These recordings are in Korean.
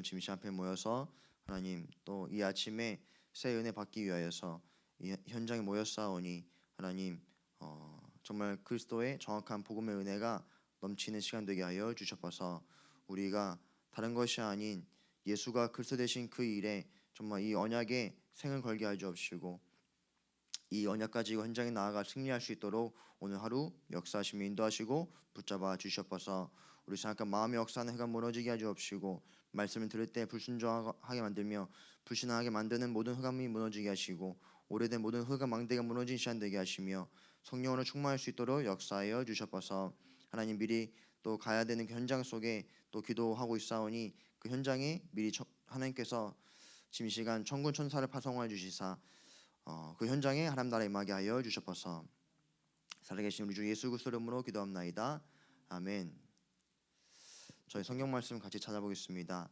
짐시 앞에 모여서 하나님 또 이 아침에 새 은혜 받기 위하여서 이 현장에 모였사오니 하나님 정말 그리스도의 정확한 복음의 은혜가 넘치는 시간 되게 하여 주셔서 우리가 다른 것이 아닌 예수가 그리스도 되신 그 일에 정말 이 언약에 생을 걸게 하여 주옵시고 이 언약 가지고 현장에 나아가 승리할 수 있도록 오늘 하루 역사하시며 인도하시고 붙잡아 주시옵소서. 우리 생각한 마음의 역사는 해가 무너지게 하여 주옵시고 말씀을 들을 때 불순종하게 만들며 불신하게 만드는 모든 흑암이 무너지게 하시고 오래된 모든 흑암 망대가 무너진 시간 되게 하시며 성령으로 충만할 수 있도록 역사하여 주시옵소서. 하나님 미리 또 가야 되는 그 현장 속에 또 기도하고 있사오니 그 현장에 미리 하나님께서 지금 시간 천군 천사를 파송하여 주시사 그 현장에 하나님 나라 임하게 하여 주시옵소서. 살아계신 우리 주 예수 그리스도 이름으로 기도합나이다. 아멘. 저희 성경 말씀 같이 찾아보겠습니다.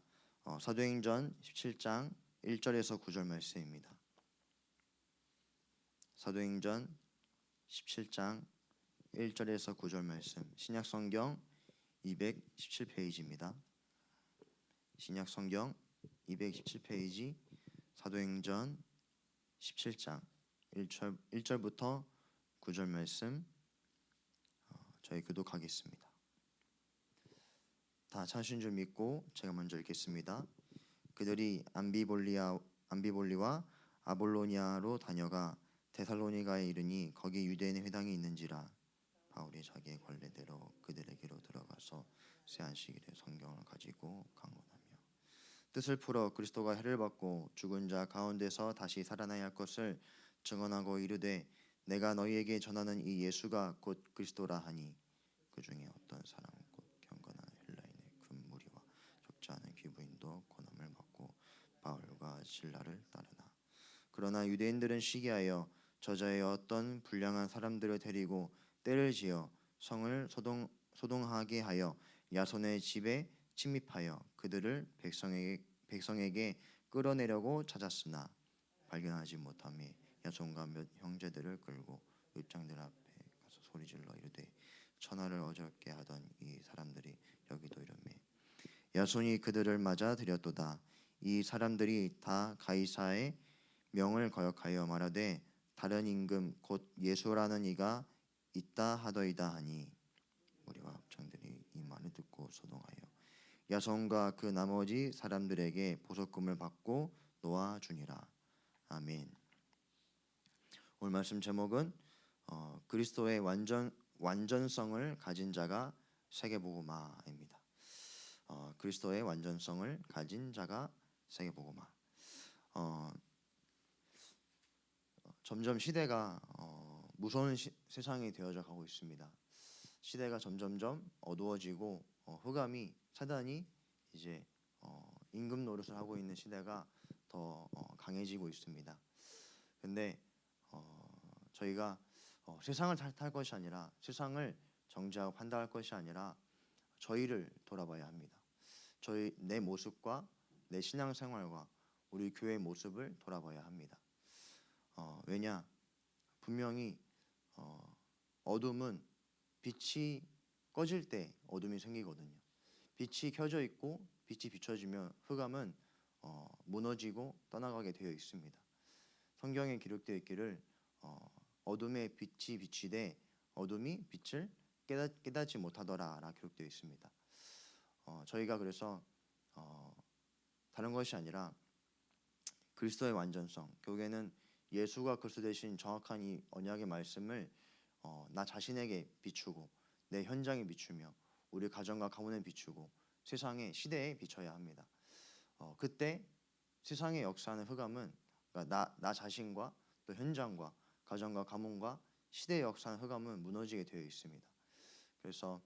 사도행전 17장 1절에서 9절 말씀입니다. 사도행전 17장 1절에서 9절 말씀, 신약성경 217페이지입니다. 신약성경 217페이지 사도행전 17장 1절부터 9절 말씀 저희 교독하겠습니다. 다 찾으신 줄 믿고 제가 먼저 읽겠습니다. 그들이 안비볼리와 아볼로니아로 다녀가 데살로니가에 이르니 거기 유대인의 회당이 있는지라 바울이 자기의 관례대로 그들에게로 들어가서 새 안식일에 성경을 가지고 강론하며 뜻을 풀어 그리스도가 해를 받고 죽은 자 가운데서 다시 살아나야 할 것을 증언하고 이르되 내가 너희에게 전하는 이 예수가 곧 그리스도라 하니 그 중에 어떤 사람 곧 경건한 헬라인의 큰 무리와 적지 않은 귀부인도 고난을 받고 바울과 실라를 따르나 그러나 유대인들은 시기하여 저자의 어떤 불량한 사람들을 데리고 때를 지어 성을 소동하게 하여 야손의 집에 침입하여 그들을 백성에게 끌어내려고 찾았으나 발견하지 못하며 야손과 몇 형제들을 끌고 읍장들 앞에 가서 소리질러 이르되 천하를 어렵게 하던 이 사람들이 여기도 이르매 야손이 그들을 맞아 들였도다. 이 사람들이 다 가이사의 명을 거역하여 말하되 다른 임금 곧 예수라는 이가 있다 하더이다 하니 우리와 합창들이 이 말을 듣고 소동하여 야손과 그 나머지 사람들에게 보석금을 받고 놓아주니라. 아멘. 오늘 말씀 제목은 그리스도의 완전성을 가진 자가 세계복음화입니다. 그리스도의 완전성을 가진 자가 세계복음화. 점점 시대가 무서운 세상이 되어져 가고 있습니다. 시대가 점점점 어두워지고 흑암이 사단이 이제 임금 노릇을 하고 있는 시대가 더 강해지고 있습니다. 근데 저희가 세상을 탓할 것이 아니라 세상을 정죄하고 판단할 것이 아니라 저희를 돌아봐야 합니다. 내 모습과 내 신앙생활과 우리 교회의 모습을 돌아봐야 합니다. 왜냐? 분명히 어둠은 빛이 꺼질 때 어둠이 생기거든요. 빛이 켜져 있고 빛이 비춰지면 흑암은 무너지고 떠나가게 되어 있습니다. 성경에 기록되어 있기를 어둠에 빛이 비치되 어둠이 빛을 깨닫지 못하더라라 기록되어 있습니다. 저희가 그래서 다른 것이 아니라 그리스도의 완전성, 결국에는 예수가 그리스도 되신 정확한 이 언약의 말씀을 나 자신에게 비추고 내 현장에 비추며 우리 가정과 가문에 비추고 세상의 시대에 비춰야 합니다. 그때 세상의 역사하는 흑암은 그러니까 나 자신과 또 현장과 가정과 가문과 시대의 역사하는 흑암은 무너지게 되어 있습니다. 그래서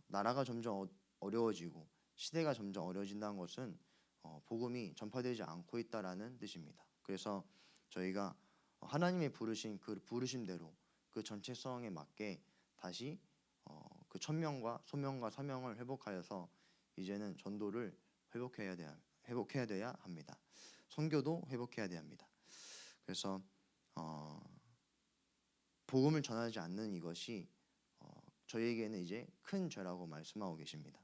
나라가 점점 어려워지고 시대가 점점 어려워진다는 것은 복음이 전파되지 않고 있다라는 뜻입니다. 그래서 저희가 하나님의 부르신 그 부르심대로 그 전체성에 맞게 다시 그 천명과 소명과 사명을 회복하여서 이제는 전도를 회복해야 돼야 합니다. 선교도 회복해야 돼야 합니다. 그래서 복음을 전하지 않는 이것이 저희에게는 이제 큰 죄라고 말씀하고 계십니다.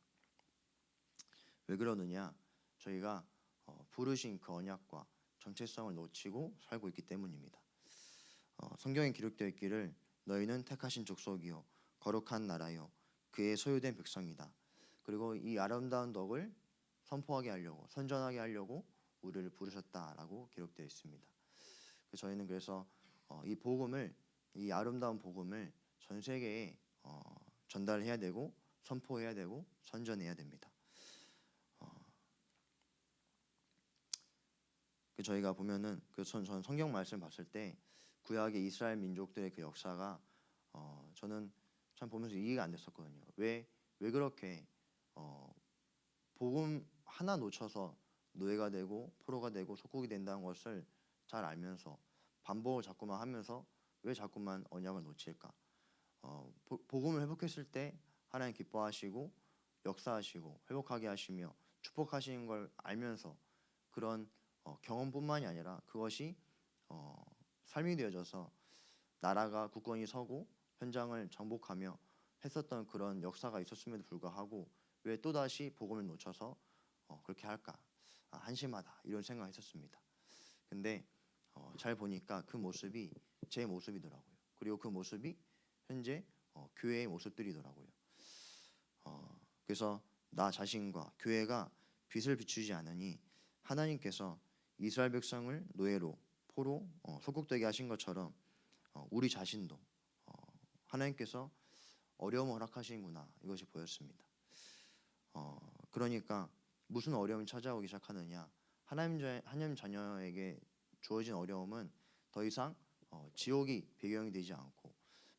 왜 그러느냐? 저희가 부르신 그 언약과 정체성을 놓치고 살고 있기 때문입니다. 성경에 기록되어 있기를 너희는 택하신 족속이요 거룩한 나라요 그의 소유된 백성이다. 그리고 이 아름다운 덕을 선포하게 하려고 선전하게 하려고 우리를 부르셨다라고 기록되어 있습니다. 저희는 그래서 이 아름다운 복음을 전 세계에 전달해야 되고 선포해야 되고 선전해야 됩니다. 저희가 보면은 전 성경 말씀 봤을 때 구약의 이스라엘 민족들의 그 역사가 저는 참 보면서 이해가 안 됐었거든요. 왜 그렇게 복음 하나 놓쳐서 노예가 되고 포로가 되고 속국이 된다는 것을 잘 알면서 반복을 자꾸만 하면서 왜 자꾸만 언약을 놓칠까? 복음을 회복했을 때 하나님 기뻐하시고 역사하시고 회복하게 하시며 축복하시는 걸 알면서 그런 경험뿐만이 아니라 그것이 삶이 되어져서 나라가 굳건히 서고 현장을 정복하며 했었던 그런 역사가 있었음에도 불구하고 왜 또다시 복음을 놓쳐서 그렇게 할까? 한심하다 이런 생각했었습니다. 근데 잘 보니까 그 모습이 제 모습이더라고요. 그리고 그 모습이 현재 교회의 모습들이더라고요. 그래서 나 자신과 교회가 빛을 비추지 않으니 하나님께서 이스라엘 백성을 노예로 포로 속국되게 하신 것처럼 우리 자신도 하나님께서 어려움을 허락하시는구나 이것이 보였습니다. 그러니까 무슨 어려움이 찾아오기 시작하느냐 하나님 자녀에게 주어진 어려움은 더 이상 지옥이 배경이 되지 않고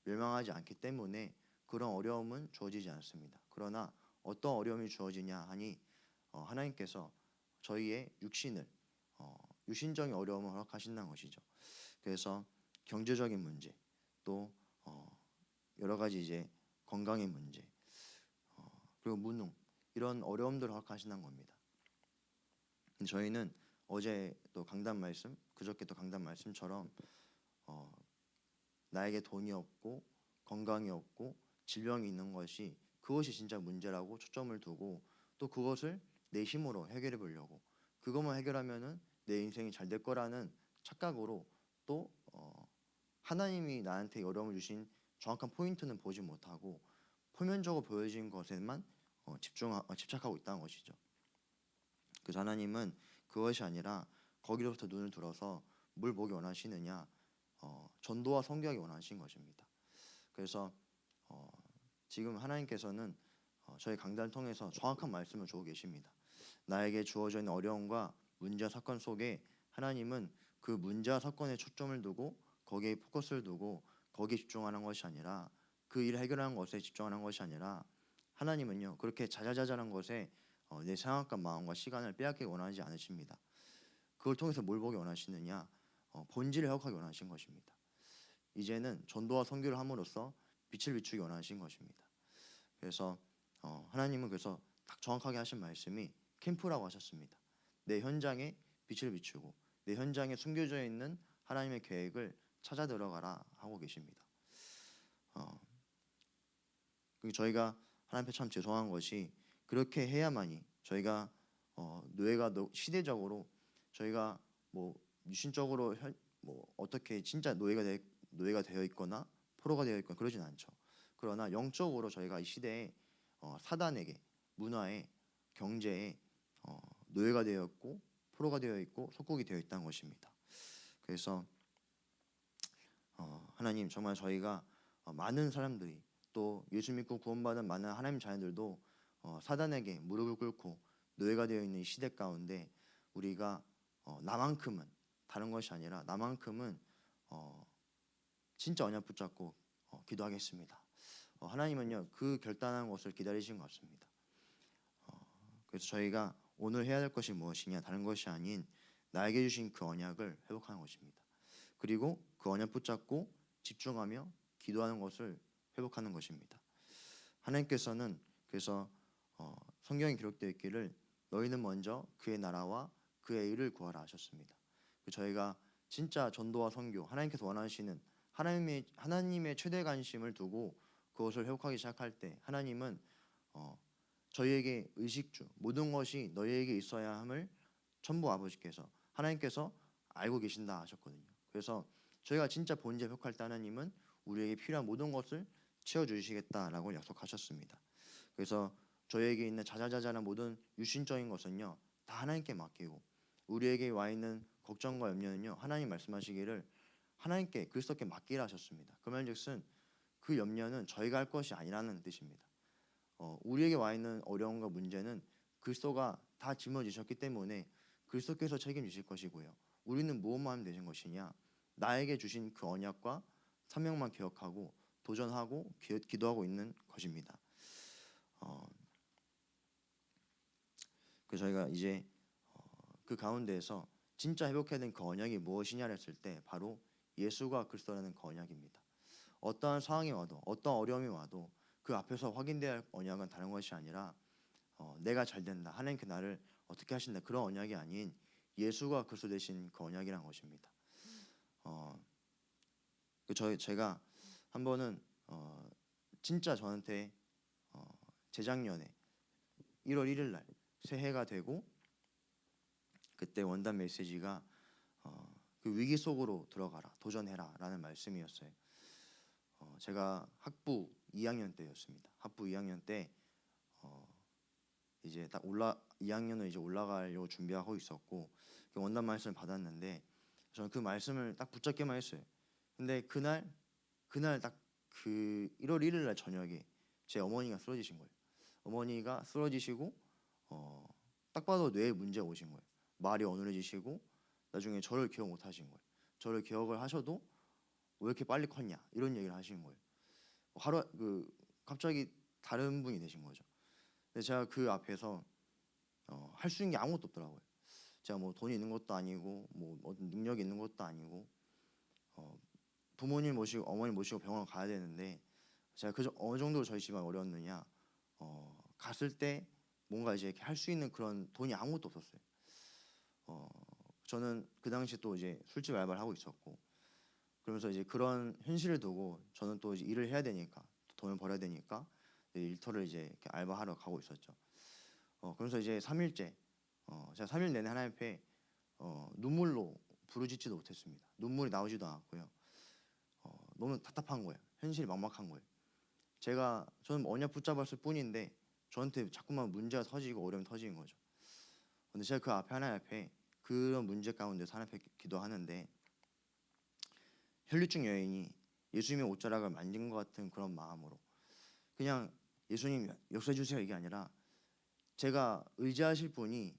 멸망하지 않기 때문에 그런 어려움은 주어지지 않습니다. 그러나 어떤 어려움이 주어지냐 하니 하나님께서 저희의 육신을 유신적인 어려움을 허락하신다는 것이죠. 그래서 경제적인 문제 또 여러 가지 이제 건강의 문제 그리고 무능 이런 어려움들을 허락하신다는 겁니다. 저희는 어제 또 강단 말씀 그저께 또 강단 말씀처럼 나에게 돈이 없고 건강이 없고 질병이 있는 것이 그것이 진짜 문제라고 초점을 두고 또 그것을 내 힘으로 해결해 보려고 그것만 해결하면은 내 인생이 잘 될 거라는 착각으로 또 하나님이 나한테 어려움을 주신 정확한 포인트는 보지 못하고 표면적으로 보여진 것에만 집착하고 있다는 것이죠. 그래서 하나님은 그것이 아니라 거기로부터 눈을 들어서 뭘 보기 원하시느냐 전도와 선교하기 원하신 것입니다. 그래서 지금 하나님께서는 저희 강단을 통해서 정확한 말씀을 주고 계십니다. 나에게 주어져 있는 어려움과 문제와 사건 속에 하나님은 그 문제와 사건에 초점을 두고 거기에 포커스를 두고 거기에 집중하는 것이 아니라 그 일을 해결하는 것에 집중하는 것이 아니라 하나님은요 그렇게 자잘자잘한 것에 내 생각과 마음과 시간을 빼앗기기 원하지 않으십니다. 그걸 통해서 뭘 보기 원하시느냐 본질을 회복하기 원하신 것입니다. 이제는 전도와 선교를 함으로써 빛을 비추기 원하신 것입니다. 그래서 하나님은 그래서 딱 정확하게 하신 말씀이 캠프라고 하셨습니다. 내 현장에 빛을 비추고 내 현장에 숨겨져 있는 하나님의 계획을 찾아 들어가라 하고 계십니다. 저희가 하나님 앞에 참 죄송한 것이 그렇게 해야만이 저희가 노예가 시대적으로 저희가 뭐 유신적으로 뭐 어떻게 진짜 노예가 되어 있거나 포로가 되어 있거나 그러진 않죠. 그러나 영적으로 저희가 이 시대에 사단에게 문화에 경제에 노예가 되어 있고 포로가 되어 있고 속국이 되어 있다는 것입니다. 그래서 하나님 정말 저희가 많은 사람들이 또 예수 믿고 구원받은 많은 하나님 자녀들도 사단에게 무릎을 꿇고 노예가 되어 있는 이 시대 가운데 우리가 나만큼은 다른 것이 아니라 나만큼은 진짜 언약 붙잡고 기도하겠습니다. 하나님은요 그 결단한 것을 기다리신 것 같습니다. 그래서 저희가 오늘 해야 될 것이 무엇이냐 다른 것이 아닌 나에게 주신 그 언약을 회복하는 것입니다. 그리고 그 언약 붙잡고 집중하며 기도하는 것을 회복하는 것입니다. 하나님께서는 그래서 성경에 기록되어 있기를 너희는 먼저 그의 나라와 그의 의를 구하라 하셨습니다. 저희가 진짜 전도와 선교 하나님께서 원하시는 하나님의 최대 관심을 두고 그것을 회복하기 시작할 때 하나님은 저희에게 의식주 모든 것이 너희에게 있어야 함을 전부 아버지께서 하나님께서 알고 계신다 하셨거든요. 그래서 저희가 진짜 본제 회복할 때 하나님은 우리에게 필요한 모든 것을 채워주시겠다라고 약속하셨습니다. 그래서 저희에게 있는 자잘자잘한 모든 유신적인 것은요 다 하나님께 맡기고 우리에게 와 있는 걱정과 염려는요 하나님 말씀하시기를 하나님께 그리스도께 맡기라 하셨습니다. 그 말즉슨 그 염려는 저희가 할 것이 아니라는 뜻입니다. 우리에게 와 있는 어려움과 문제는 그리스도가 다 짊어지셨기 때문에 그리스도께서 책임지실 것이고요. 우리는 무엇만 하면 되는 것이냐? 나에게 주신 그 언약과 사명만 기억하고 도전하고 기도하고 있는 것입니다. 그 저희가 이제 그 가운데에서 진짜 회복해야 된 그 언약이 무엇이냐를 했을 때 바로 예수가 그리스도라는 그 언약입니다. 어떠한 상황이 와도 어떠한 어려움이 와도 그 앞에서 확인돼야 할 언약은 다른 것이 아니라 내가 잘 된다 하나님께 나를 어떻게 하신다 그런 언약이 아닌 예수가 그리스도 되신 그 언약이란 것입니다. 제가 한 번은 진짜 저한테 재작년에 1월 1일 날 새해가 되고 그때 원단 메시지가 그 위기 속으로 들어가라 도전해라 라는 말씀이었어요. 제가 학부 2학년 때였습니다. 학부 2학년 때 이제 딱 2학년을 이제 올라가려고 준비하고 있었고 그 원단 말씀을 받았는데 저는 그 말씀을 딱 붙잡기만 했어요. 근데 그날 딱 그 1월 1일 날 저녁에 제 어머니가 쓰러지신 거예요. 어머니가 쓰러지시고 딱 봐도 뇌에 문제가 오신 거예요. 말이 어눌해지시고 나중에 저를 기억 못 하신 거예요. 저를 기억을 하셔도 왜 이렇게 빨리 컸냐 이런 얘기를 하시는 거예요. 하루 갑자기 다른 분이 되신 거죠. 근데 제가 그 앞에서 할 수 있는 게 아무것도 없더라고요. 제가 뭐 돈이 있는 것도 아니고 뭐 어떤 능력이 있는 것도 아니고 부모님 모시고 어머니 모시고 병원 가야 되는데 제가 어느 정도로 저희 집안 어려웠느냐 갔을 때 뭔가 이제 할 수 있는 그런 돈이 아무것도 없었어요. 저는 그 당시 또 이제 술집 알바를 하고 있었고 그러면서 이제 그런 현실을 두고 저는 또 이제 일을 해야 되니까 돈을 벌어야 되니까 일터를 이제 이렇게 알바하러 가고 있었죠. 그래서 이제 3일째 제가 3일 내내 하나님 앞에 눈물로 부르짖지도 못했습니다. 눈물이 나오지도 않았고요. 너무 답답한 거예요. 현실이 막막한 거예요. 저는 언약 붙잡았을 뿐인데 저한테 자꾸만 문제가 터지고 어려움이 터지는 거죠. 근데 제가 그 앞에 하나님 앞에 그런 문제 가운데서 하나님 앞에 기도하는데 혈류증 여인이 예수님의 옷자락을 만진 것 같은 그런 마음으로 그냥 예수님 역사해 주세요 이게 아니라 제가 의지하실 분이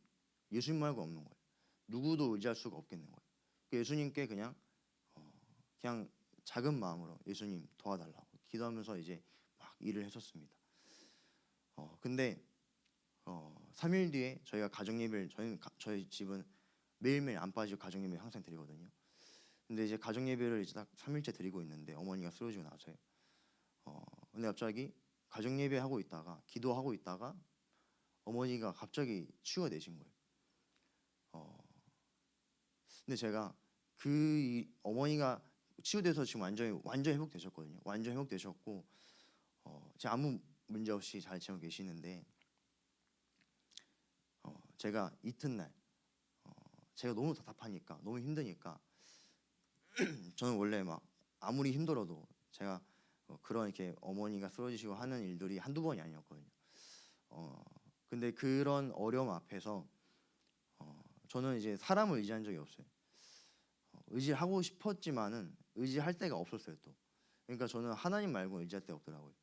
예수님 말고 없는 거예요. 누구도 의지할 수가 없겠는 거예요. 예수님께 그냥 작은 마음으로 예수님 도와달라고 기도하면서 이제 막 일을 했었습니다. 근데 3일 뒤에 저희가 가정 예배를 저희 집은 매일매일 안 빠지고 가정 예배 항상 드리거든요. 근데 이제 가정 예배를 이제 딱 3일째 드리고 있는데 어머니가 쓰러지고 나서요. 근데 갑자기 가정 예배 하고 있다가 기도하고 있다가 어머니가 갑자기 치유가 되신 거예요. 근데 제가 어머니가 치유돼서 지금 완전 회복되셨거든요. 완전 회복되셨고 제가 아무 문제 없이 잘 지내고 계시는데 제가 이튿날 제가 너무 답답하니까 너무 힘드니까 저는 원래 막 아무리 힘들어도 제가 그런 이렇게 어머니가 쓰러지시고 하는 일들이 한두 번이 아니었거든요. 근데 그런 어려움 앞에서 저는 이제 사람을 의지한 적이 없어요. 의지하고 싶었지만은 의지할 데가 없었어요 또. 그러니까 저는 하나님 말고 의지할 데가 없더라고요.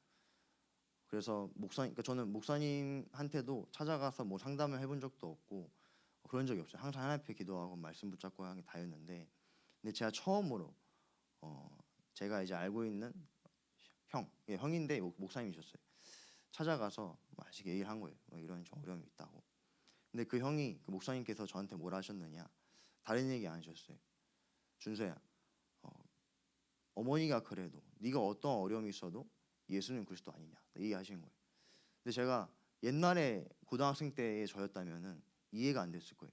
그래서 그러니까 저는 목사님한테도 찾아가서 뭐 상담을 해본 적도 없고 그런 적이 없어요. 항상 하나님 앞에 기도하고 말씀 붙잡고 하는 게 다였는데, 근데 제가 처음으로 제가 이제 알고 있는 형인데 목사님이셨어요. 찾아가서 마시게 얘기를 한 거예요. 뭐 이런 좀 어려움이 있다고. 근데 그 목사님께서 저한테 뭐라 하셨느냐? 다른 얘기 안 하셨어요. 준서야, 어머니가 그래도 네가 어떤 어려움이 있어도 예수는 그리스도 아니냐 얘기하시는 거예요. 근데 제가 옛날에 고등학생 때의 저였다면은 이해가 안 됐을 거예요.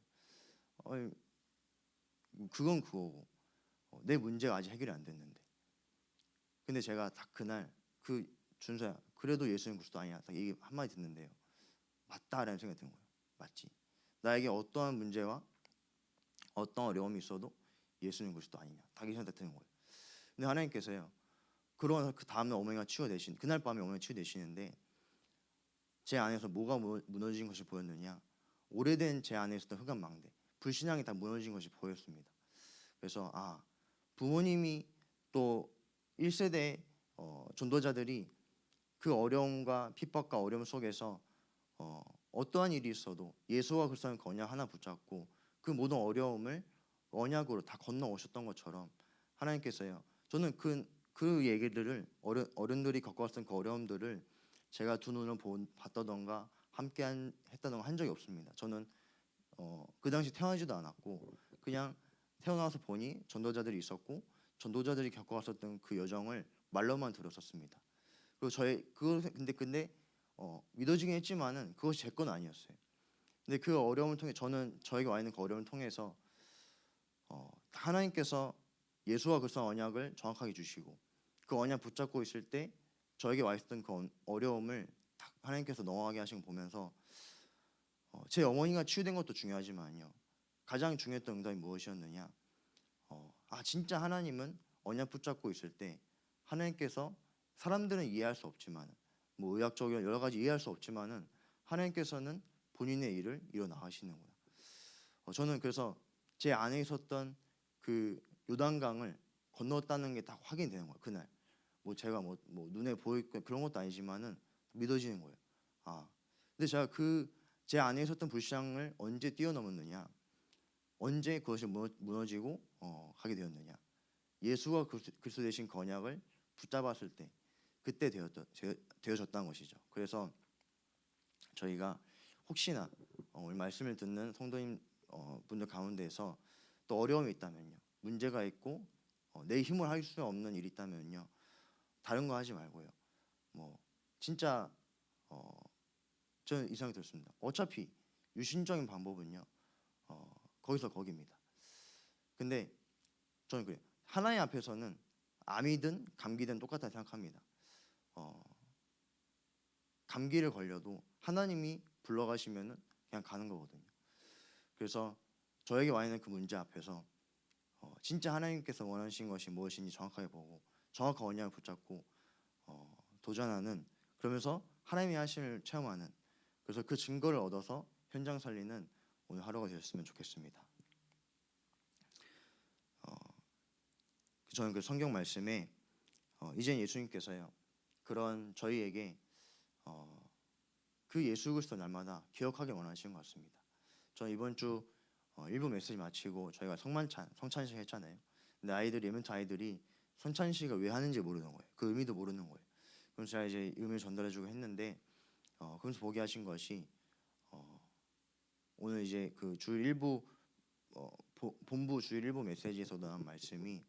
그건 그거고 내 문제가 아직 해결이 안 됐는데. 근데 제가 딱 그날 준서야 그래도 예수는 그리스도 아니야 딱 얘기 한마디 듣는데요. 맞다라는 생각이 드는 거예요. 맞지. 나에게 어떠한 문제와 어떤 어려움이 있어도 예수님 그리스도 아니냐. 자기 생각 드는 거예요. 근데 하나님께서요. 그러면서 그 다음날 어머니가 치유되신 그날 밤에 어머니가 치유되시는데 제 안에서 뭐가 무너진 것이 보였느냐. 오래된 제 안에 있었던 흑암망대, 불신앙이 다 무너진 것이 보였습니다. 그래서 부모님이 또 1세대 전도자들이 그 어려움과 핍박과 어려움 속에서 어떠한 일이 있어도 예수와 그리스도의 언약 하나 붙잡고 그 모든 어려움을 언약으로 다 건너오셨던 것처럼 하나님께서요. 저는 그 얘기들을 어른들이 겪어왔던 그 어려움들을 제가 두 눈으로 봤다던가 함께 했다던가 한 적이 없습니다. 저는 그 당시 태어나지도 않았고 그냥 태어나서 보니 전도자들이 있었고 전도자들이 겪어왔었던 그 여정을 말로만 들었었습니다. 그리고 근데 믿어지긴 했지만은 그것이 제 건 아니었어요. 근데 그 어려움을 통해 저는 저에게 와 있는 그 어려움을 통해서 하나님께서 예수와 그리스도의 언약을 정확하게 주시고 그 언약 붙잡고 있을 때 저에게 와 있었던 그 어려움을 하나님께서 넘어가게 하신 거 보면서 제 어머니가 치유된 것도 중요하지만요. 가장 중요했던 응답이 무엇이었느냐? 진짜 하나님은 언약 붙잡고 있을 때 하나님께서 사람들은 이해할 수 없지만 뭐 의학적인 여러 가지 이해할 수 없지만은 하나님께서는 본인의 일을 이뤄 나가시는구나. 저는 그래서 제 안에 있었던 그 요단강을 건넜다는 게 다 확인되는 거예요. 그날 뭐 제가 뭐 눈에 보이고 그런 것도 아니지만은 믿어지는 거예요. 근데 제가 제 안에 있었던 불신앙을 언제 뛰어넘었느냐? 언제 그것이 무너지고 가게 되었느냐? 예수가 그리스도 되신 언약을 붙잡았을 때 그때 되어졌다는 것이죠. 그래서 저희가 혹시나 오늘 말씀을 듣는 성도님 분들 가운데에서 또 어려움이 있다면요, 문제가 있고 내 힘을 할 수 없는 일이 있다면요, 다른 거 하지 말고요. 뭐 진짜 저는 이 생각이 들었습니다. 어차피 유신적인 방법은요, 거기서 거기입니다. 근데 저는 그래요. 하나님 앞에서는 암이든 감기든 똑같다 생각합니다. 감기를 걸려도 하나님이 불러가시면은 그냥 가는 거거든요. 그래서 저에게 와 있는 그 문제 앞에서 진짜 하나님께서 원하시는 것이 무엇인지 정확하게 보고 정확한 언약을 붙잡고 도전하는, 그러면서 하나님의 하심을 체험하는, 그래서 그 증거를 얻어서 현장 살리는 오늘 하루가 되었으면 좋겠습니다. 저는 그 성경 말씀에 이제 예수님께서요 그런 저희에게 그 예수 그리스도 날마다 기억하길 원하시는 것 같습니다. 저는 이번 주 일부 메시지 마치고 저희가 성찬식 했잖아요. 근데 예멘트 아이들이 성찬식을 왜 하는지 모르는 거예요. 그 의미도 모르는 거예요. 그래서 제가 이제 의미를 전달해주고 했는데 그러면서 보게 하신 것이 오늘 이제 그 주일 일부 본부 주일 일부 메시지에서 나온 말씀이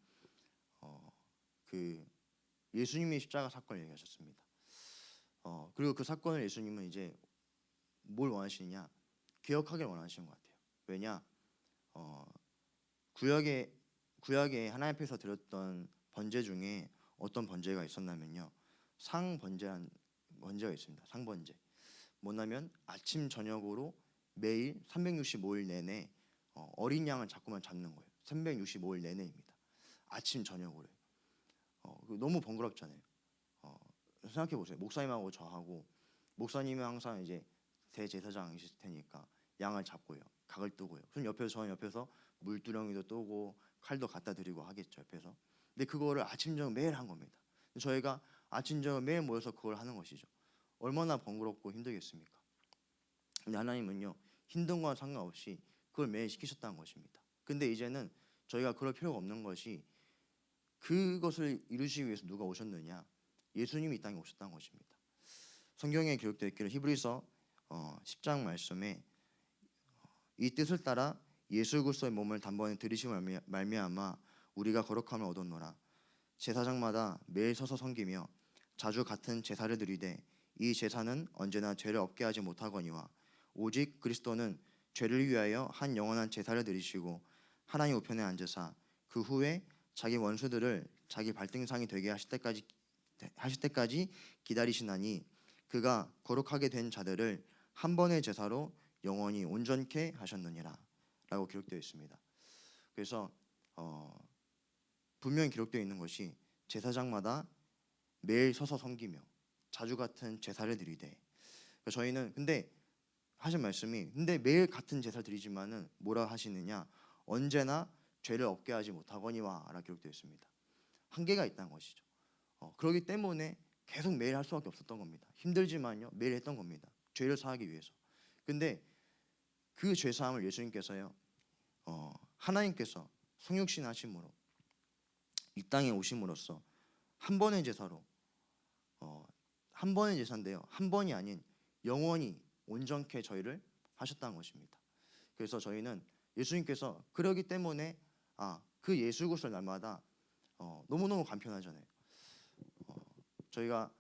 그 예수님의 십자가 사건을 얘기하셨습니다. 그리고 그 사건을 예수님은 이제 뭘 원하시느냐, 기억하길 원하시는 것 같아요. 왜냐, 구약에 하나님 앞에서 드렸던 번제 중에 어떤 번제가 있었냐면요, 상번제한 번제가 있습니다. 상번제 뭐냐면 아침 저녁으로 매일 365일 내내 어린 양을 자꾸만 잡는 거예요. 365일 내내입니다. 아침 저녁으로. 너무 번거롭잖아요. 생각해 보세요. 목사님하고 저하고, 목사님은 항상 이제 대제사장이실 테니까 양을 잡고요, 각을 뜨고요. 그럼 저는 옆에서 물두렁이도 뜨고 칼도 갖다 드리고 하겠죠, 옆에서. 근데 그거를 아침 저녁 매일 한 겁니다. 저희가 아침 저녁 매일 모여서 그걸 하는 것이죠. 얼마나 번거롭고 힘들겠습니까? 근데 하나님은요, 힘든 건 상관없이 그걸 매일 시키셨다는 것입니다. 근데 이제는 저희가 그럴 필요가 없는 것이, 그것을 이루시기 위해서 누가 오셨느냐? 예수님이 이 땅에 오셨다는 것입니다. 성경에 기록되어 있기를 히브리서 10장 말씀에 이 뜻을 따라 예수 그리스도의 몸을 단번에 들이심을 말미암아 우리가 거룩함을 얻었노라. 제사장마다 매일 서서 섬기며 자주 같은 제사를 드리되 이 제사는 언제나 죄를 없게 하지 못하거니와 오직 그리스도는 죄를 위하여 한 영원한 제사를 드리시고 하나님 우편에 앉으사 그 후에 자기 원수들을 자기 발등상이 되게 하실 때까지 기다리시나니 그가 거룩하게 된 자들을 한 번의 제사로 영원히 온전케 하셨느니라 라고 기록되어 있습니다. 그래서 분명히 기록되어 있는 것이 제사장마다 매일 서서 섬기며 자주 같은 제사를 드리되, 그러니까 저희는 근데 하신 말씀이 근데 매일 같은 제사를 드리지만은 뭐라 하시느냐, 언제나 죄를 없게 하지 못하거니와 라고 기록되어 있습니다. 한계가 있다는 것이죠. 그렇기 때문에 계속 매일 할 수밖에 없었던 겁니다. 힘들지만요 매일 했던 겁니다. 죄를 사하기 위해서. 근데 그 죄사함을 예수님께서요 하나님께서 성육신 하심으로 이 땅에 오심으로써 한 번의 제사로 한 번의 제사인데요, 한 번이 아닌 영원히 온전케 저희를 하셨다는 것입니다. 그래서 저희는 예수님께서 그러기 때문에 그 예수 구슬 날마다 너무너무 간편하잖아요. 저희가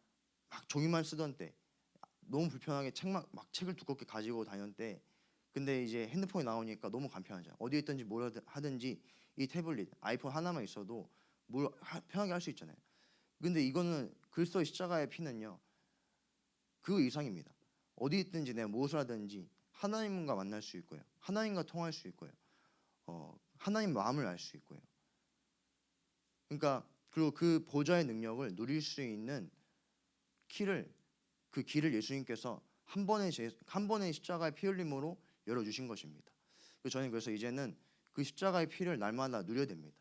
막 종이만 쓰던 때 너무 불편하게 책을 두껍게 가지고 다녔던 때, 근데 이제 핸드폰이 나오니까 너무 간편하잖아요. 어디에 있든지 뭘 하든지 이 태블릿, 아이폰 하나만 있어도 뭘 편하게 할 수 있잖아요. 근데 이거는 그리스도의 십자가의 피는요 그 이상입니다. 어디 있든지 내가 무엇을 하든지 하나님과 만날 수 있고요, 하나님과 통할 수 있고요, 하나님 마음을 알 수 있고요. 그러니까 그리고 그 보좌의 능력을 누릴 수 있는 그 길을 예수님께서 한 번의 십자가의 피 흘림으로 열어주신 것입니다. 저는 그래서 이제는 그 십자가의 피를 날마다 누려야 됩니다.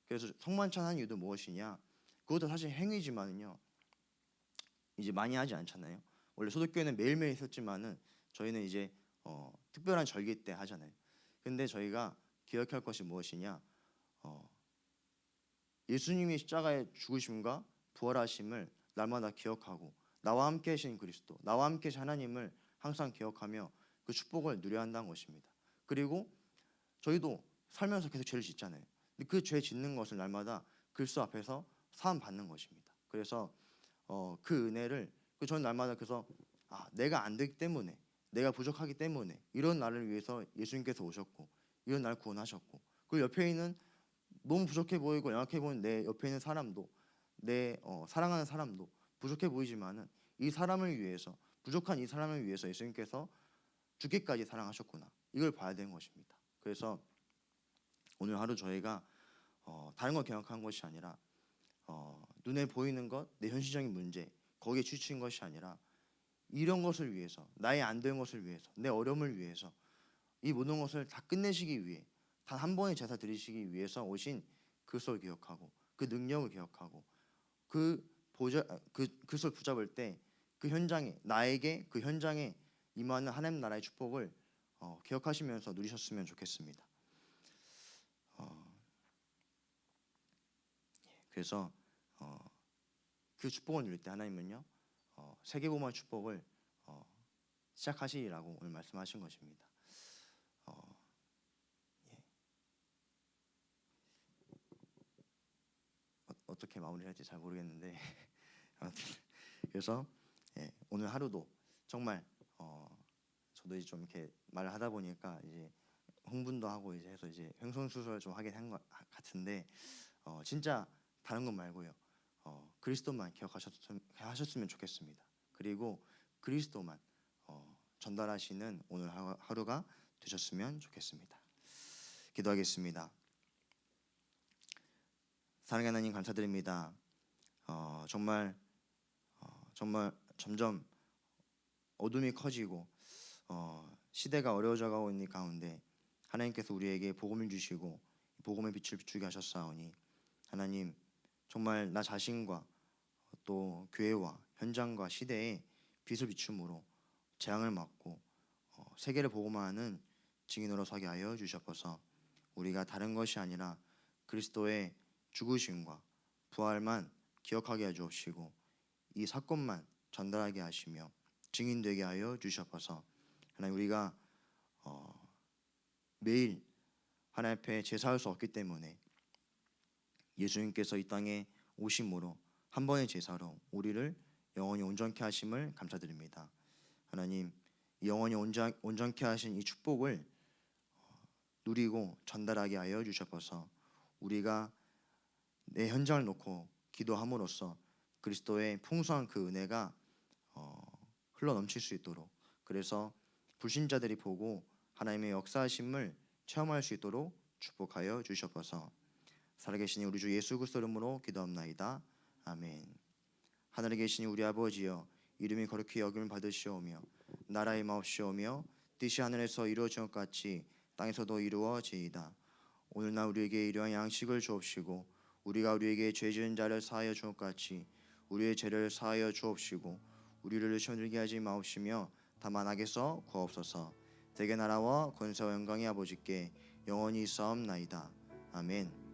그래서 성만찬한 이유도 무엇이냐? 그것도 사실 행위지만은요 이제 많이 하지 않잖아요. 원래 소득교회는 매일매일 있었지만은 저희는 이제 특별한 절기 때 하잖아요. 근데 저희가 기억할 것이 무엇이냐? 예수님이 십자가에 죽으심과 부활하심을 날마다 기억하고 나와 함께 하신 그리스도, 나와 함께 하신 하나님을 항상 기억하며 그 축복을 누려야 한다는 것입니다. 그리고 저희도 살면서 계속 죄를 짓잖아요. 근데 그 죄 짓는 것을 날마다 그리스도 앞에서 사함 받는 것입니다. 그래서 그 은혜를 저는 날마다 그래서 내가 안 되기 때문에, 내가 부족하기 때문에 이런 나를 위해서 예수님께서 오셨고 이런 나를 구원하셨고, 그 옆에 있는 너무 부족해 보이고 연약해 보이는 내 옆에 있는 사람도, 내 사랑하는 사람도 부족해 보이지만은 이 사람을 위해서, 부족한 이 사람을 위해서 예수님께서 죽기까지 사랑하셨구나, 이걸 봐야 되는 것입니다. 그래서 오늘 하루 저희가 다른 걸 기억한 것이 아니라 눈에 보이는 것, 내 현실적인 문제 거기에 치우친 것이 아니라 이런 것을 위해서, 나의 안 된 것을 위해서, 내 어려움을 위해서, 이 모든 것을 다 끝내시기 위해 단 한 번의 제사 드리시기 위해서 오신 그리스도를 기억하고 그 능력을 기억하고 그 그리스도를 붙잡을 때 그 현장에, 나에게 그 현장에 임하는 하나님 나라의 축복을 기억하시면서 누리셨으면 좋겠습니다. 그래서 그 축복을 누릴 때 하나님은요 세계복음화의 축복을 시작하시라고 오늘 말씀하신 것입니다. 어떻게 마무리를 할지 잘 모르겠는데 그래서 오늘 하루도 정말 저도 이제 좀 이렇게 말을 하다 보니까 이제 흥분도 하고 이제 해서 이제 횡설수설 좀 하게 한 것 같은데 진짜 다른 것 말고요 그리스도만 기억하셨으면 좋겠습니다. 그리고 그리스도만 전달하시는 오늘 하루가 되셨으면 좋겠습니다. 기도하겠습니다. 사랑의 하나님 감사드립니다. 정말 점점 어둠이 커지고 시대가 어려워져 가고 있는 가운데 하나님께서 우리에게 복음을 주시고 복음의 빛을 비추게 하셨사오니 하나님 정말 나 자신과 또 교회와 현장과 시대에 빛을 비춤으로 재앙을 막고 세계를 복음화하는 증인으로 서게 하여 주셨어서 우리가 다른 것이 아니라 그리스도의 죽으심과 부활만 기억하게 해 주옵시고 이 사건만 전달하게 하시며 증인되게 하여 주셨어서 하나님 우리가 매일 하나님 앞에 제사할 수 없기 때문에 예수님께서 이 땅에 오심으로 한 번의 제사로 우리를 영원히 온전케 하심을 감사드립니다. 하나님 영원히 온전케 하신 이 축복을 누리고 전달하게 하여 주셨어서 우리가 내 현장을 놓고 기도함으로써 그리스도의 풍성한 그 은혜가 흘러 넘칠 수 있도록 그래서 불신자들이 보고 하나님의 역사하심을 체험할 수 있도록 축복하여 주시옵소서. 살아계신 우리 주 예수 그리스도 이름으로 기도합나이다. 아멘. 하늘에 계신 우리 아버지여, 이름이 거룩히 여김을 받으시오며 나라의 마옵시오며 뜻이 하늘에서 이루어진 것 같이 땅에서도 이루어지이다. 오늘날 우리에게 일용할 양식을 주옵시고 우리가 우리에게 죄 지은 자를 사하여 준 것 같이 우리의 죄를 사하여 주옵시고 우리를 시험에 들게 하지 마옵시며 다만 악에서 구하옵소서. 대개 나라와 권세와 영광이 아버지께 영원히 있사옵나이다. 아멘.